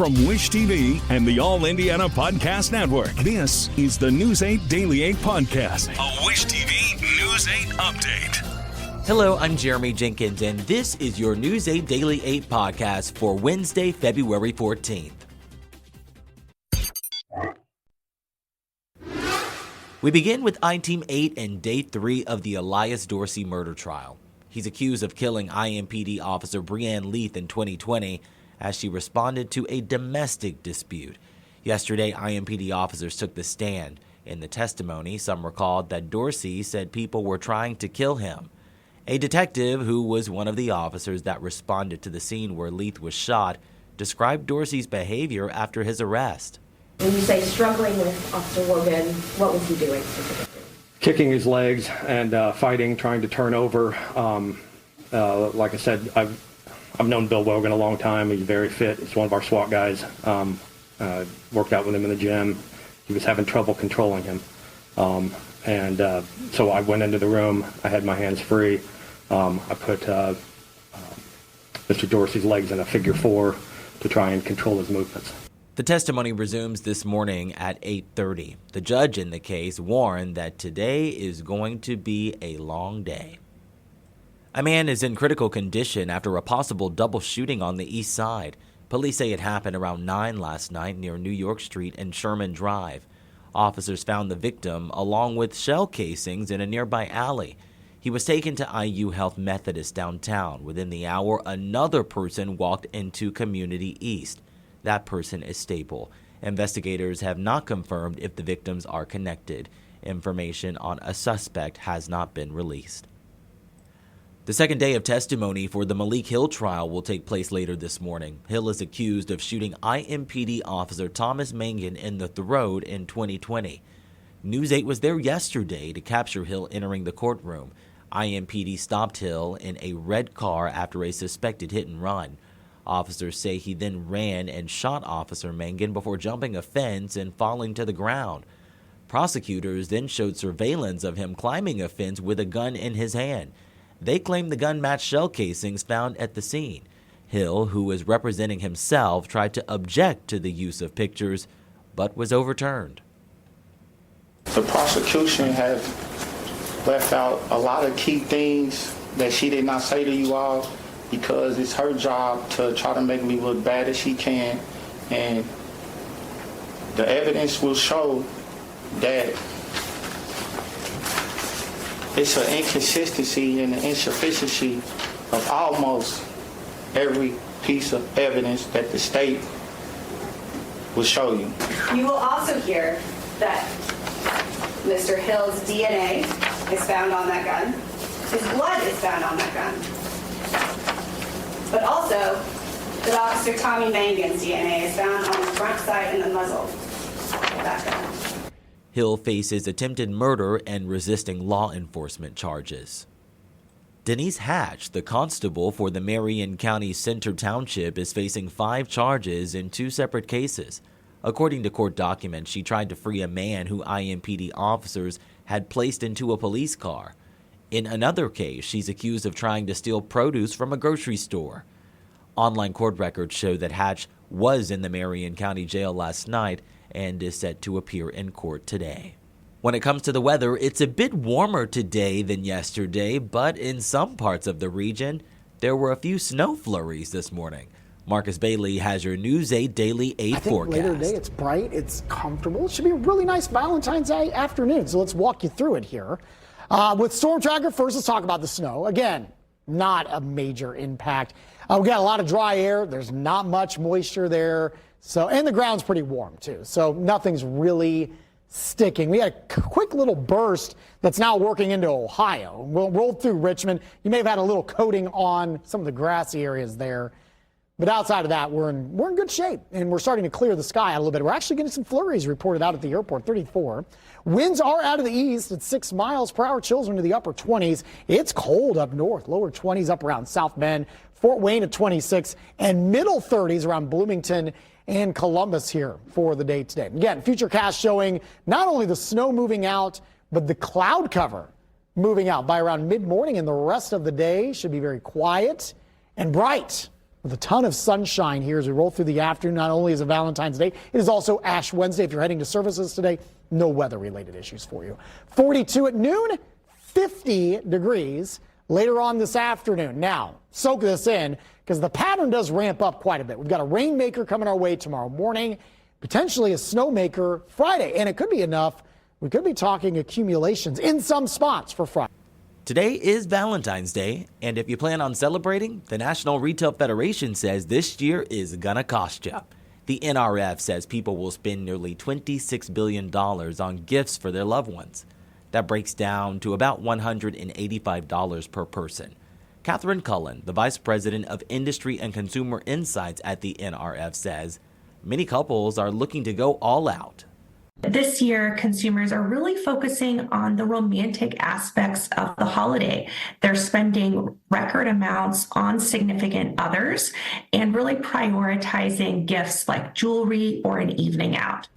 From Wish TV and the All Indiana Podcast Network, this is the News 8 Daily 8 Podcast, a Wish TV News 8 update. Hello, I'm Jeremy Jenkins, and this is your News 8 Daily 8 Podcast for Wednesday, February 14th. We begin with I-Team 8 and Day 3 of the Elliahs Dorsey murder trial. He's accused of killing IMPD officer Breanne Leith in 2020 as she responded to a domestic dispute. Yesterday, IMPD officers took the stand. In the testimony, some recalled that Dorsey said people were trying to kill him. A detective who was one of the officers that responded to the scene where Leith was shot described Dorsey's behavior after his arrest. When you say struggling with Officer Morgan, what was he doing specifically? Kicking his legs and fighting, trying to turn over. Like I said, I've known Bill Wogan a long time. He's very fit. He's one of our SWAT guys. Worked out with him in the gym. He was having trouble controlling him. So I went into the room. I had my hands free. I put Mr. Dorsey's legs in a figure 4 to try and control his movements. The testimony resumes this morning at 8:30. The judge in the case warned that today is going to be a long day. A man is in critical condition after a possible double shooting on the east side. Police say it happened around 9 last night near New York Street and Sherman Drive. Officers found the victim along with shell casings in a nearby alley. He was taken to IU Health Methodist downtown. Within the hour, another person walked into Community East. That person is stable. Investigators have not confirmed if the victims are connected. Information on a suspect has not been released. The second day of testimony for the Malik Hill trial will take place later this morning. Hill is accused of shooting IMPD officer Thomas Mangan in the throat in 2020. News 8 was there yesterday to capture Hill entering the courtroom. IMPD stopped Hill in a red car after a suspected hit and run. Officers say he then ran and shot Officer Mangan before jumping a fence and falling to the ground. Prosecutors then showed surveillance of him climbing a fence with a gun in his hand. They claim the gun matched shell casings found at the scene. Hill, who was representing himself, tried to object to the use of pictures, but was overturned. The prosecution has left out a lot of key things that she did not say to you all, because it's her job to try to make me look bad as she can, and the evidence will show that it's an inconsistency and an insufficiency of almost every piece of evidence that the state will show you. You will also hear that Mr. Hill's DNA is found on that gun. His blood is found on that gun. But also, that Officer Tommy Mangan's DNA is found on the front side and the muzzle of that gun. Hill faces attempted murder and resisting law enforcement charges. Denise Hatch, the constable for the Marion County Center Township, is facing 5 charges in 2 separate cases. According to court documents, she tried to free a man who IMPD officers had placed into a police car. In another case, she's accused of trying to steal produce from a grocery store. Online court records show that Hatch was in the Marion County Jail last night and is set to appear in court today. When it comes to the weather, it's a bit warmer today than yesterday, but in some parts of the region, there were a few snow flurries this morning. Marcus Bailey has your News 8 Daily 8 forecast. Later today, it's bright, it's comfortable. It should be a really nice Valentine's Day afternoon, so let's walk you through it here. With Storm Tracker, first let's talk about the snow. Again, not a major impact. We got a lot of dry air. There's not much moisture there. And the ground's pretty warm too. So nothing's really sticking. We had a quick little burst that's now working into Ohio. We'll roll through Richmond. You may have had a little coating on some of the grassy areas there. But outside of that, we're in good shape, and we're starting to clear the sky out a little bit. We're actually getting some flurries reported out at the airport, 34. Winds are out of the east at 6 miles per hour, chills into the upper 20s. It's cold up north, lower 20s up around South Bend, Fort Wayne at 26, and middle 30s around Bloomington and Columbus here for the day today. Again, Futurecast showing not only the snow moving out, but the cloud cover moving out by around mid-morning, and the rest of the day should be very quiet and bright. with a ton of sunshine here as we roll through the afternoon. Not only is it Valentine's Day, it is also Ash Wednesday. If you're heading to services today, no weather-related issues for you. 42 at noon, 50 degrees later on this afternoon. Now, soak this in because the pattern does ramp up quite a bit. We've got a rainmaker coming our way tomorrow morning, potentially a snowmaker Friday, and it could be enough. We could be talking accumulations in some spots for Friday. Today is Valentine's Day, and if you plan on celebrating, the National Retail Federation says this year is gonna cost you. The NRF says people will spend nearly $26 billion on gifts for their loved ones. That breaks down to about $185 per person. Catherine Cullen, the Vice President of Industry and Consumer Insights at the NRF, says many couples are looking to go all out. This year, consumers are really focusing on the romantic aspects of the holiday. They're spending record amounts on significant others and really prioritizing gifts like jewelry or an evening out.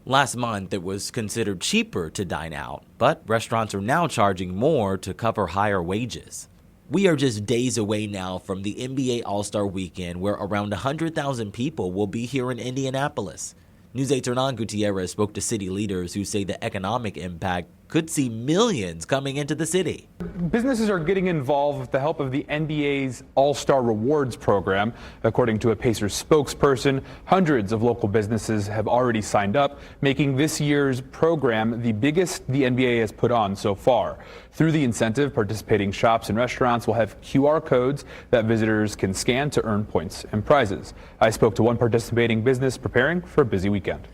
Last month, it was considered cheaper to dine out, but restaurants are now charging more to cover higher wages. We are just days away now from the NBA All-Star Weekend, where around 100,000 people will be here in Indianapolis. News 8's Hernan Gutierrez spoke to city leaders who say the economic impact could see millions coming into the city. Businesses are getting involved with the help of the NBA's All-Star Rewards program. According to a Pacers spokesperson, hundreds of local businesses have already signed up, making this year's program the biggest the NBA has put on so far. Through the incentive, participating shops and restaurants will have QR codes that visitors can scan to earn points and prizes. I spoke to one participating business preparing for a busy weekend.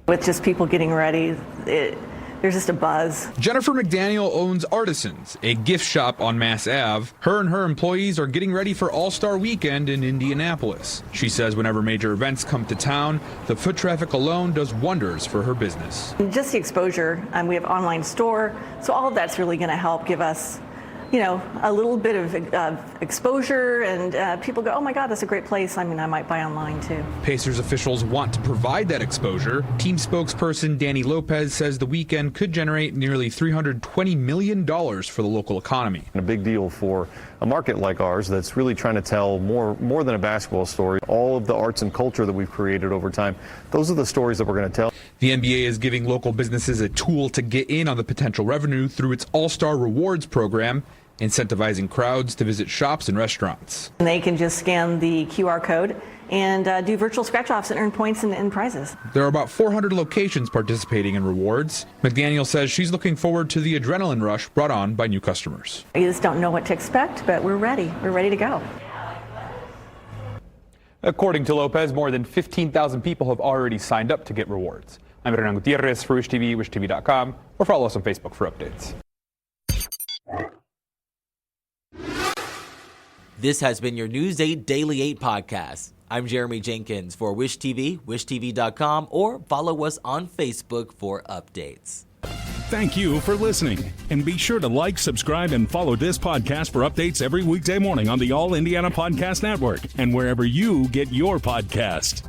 With just people getting ready, there's just a buzz. Jennifer McDaniel owns Artisans, a gift shop on Mass Ave. Her and her employees are getting ready for All-Star Weekend in Indianapolis. She says whenever major events come to town, the foot traffic alone does wonders for her business. Just the exposure. We have an online store, so all of that's really going to help give us, a little bit of exposure, and people go, oh my God, that's a great place. I might buy online too. Pacers officials want to provide that exposure. Team spokesperson Danny Lopez says the weekend could generate nearly $320 million for the local economy. A big deal for a market like ours that's really trying to tell more than a basketball story. All of the arts and culture that we've created over time, those are the stories that we're going to tell. The NBA is giving local businesses a tool to get in on the potential revenue through its All-Star Rewards program, incentivizing crowds to visit shops and restaurants. And they can just scan the QR code and do virtual scratch-offs and earn points and prizes. There are about 400 locations participating in rewards. McDaniel says she's looking forward to the adrenaline rush brought on by new customers. You just don't know what to expect, but we're ready. We're ready to go. According to Lopez, more than 15,000 people have already signed up to get rewards. I'm Hernan Gutierrez for Wish TV, wishtv.com, or follow us on Facebook for updates. This has been your News 8 Daily 8 podcast. I'm Jeremy Jenkins for Wish TV, wishtv.com, or follow us on Facebook for updates. Thank you for listening. And be sure to like, subscribe, and follow this podcast for updates every weekday morning on the All Indiana Podcast Network and wherever you get your podcast.